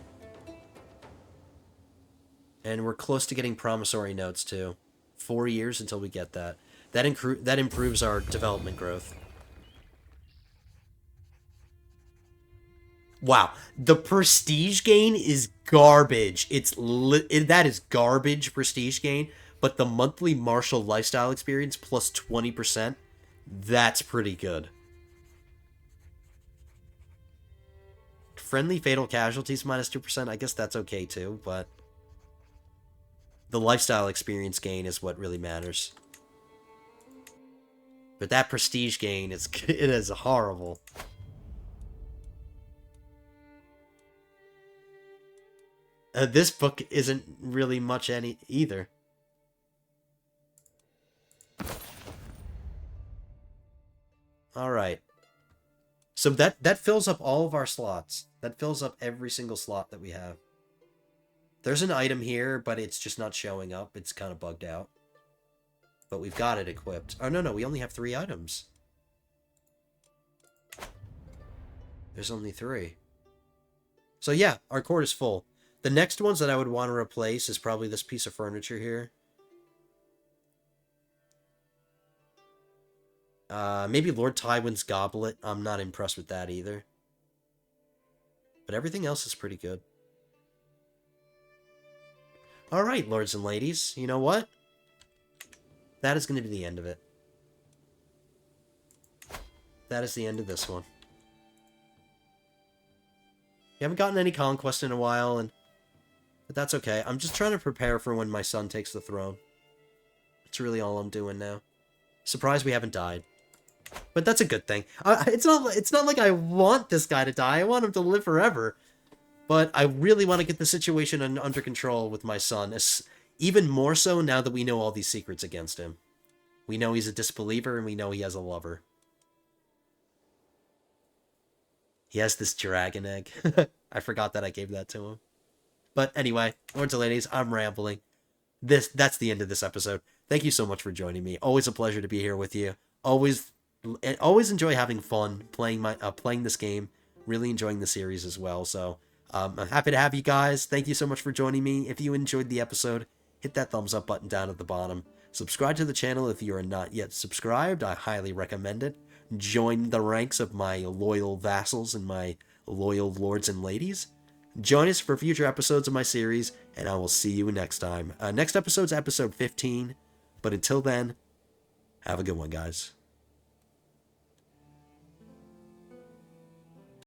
And we're close to getting promissory notes, too. 4 years until we get that. That improves our development growth. Wow. The prestige gain is garbage. That is garbage prestige gain. But the monthly martial lifestyle experience plus 20%, that's pretty good. Friendly fatal casualties minus 2%, I guess that's okay too, but the lifestyle experience gain is what really matters. But that prestige gain it is horrible. This book isn't really much either. Alright. So that fills up all of our slots. That fills up every single slot that we have. There's an item here, but it's just not showing up. It's kind of bugged out. But we've got it equipped. Oh, no, we only have 3 items. There's only 3. So yeah, our court is full. The next ones that I would want to replace is probably this piece of furniture here. Maybe Lord Tywin's goblet. I'm not impressed with that either. But everything else is pretty good. Alright, lords and ladies. You know what? That is going to be the end of it. That is the end of this one. We haven't gotten any conquest in a while, but that's okay. I'm just trying to prepare for when my son takes the throne. That's really all I'm doing now. Surprised we haven't died. But that's a good thing. It's not like I want this guy to die. I want him to live forever. But I really want to get the situation under control with my son. Even more so now that we know all these secrets against him. We know he's a disbeliever, and we know he has a lover. He has this dragon egg. I forgot that I gave that to him. But anyway, lords and ladies, I'm rambling. That's the end of this episode. Thank you so much for joining me. Always a pleasure to be here with you. Always enjoy having fun playing this game. Really enjoying the series as well. So I'm happy to have you guys. Thank you so much for joining me. If you enjoyed the episode, hit that thumbs up button down at the bottom. Subscribe to the channel if you are not yet subscribed. I highly recommend it. Join the ranks of my loyal vassals and my loyal lords and ladies. Join us for future episodes of my series, and I will see you next time. Next episode's episode 15. But until then, have a good one, guys.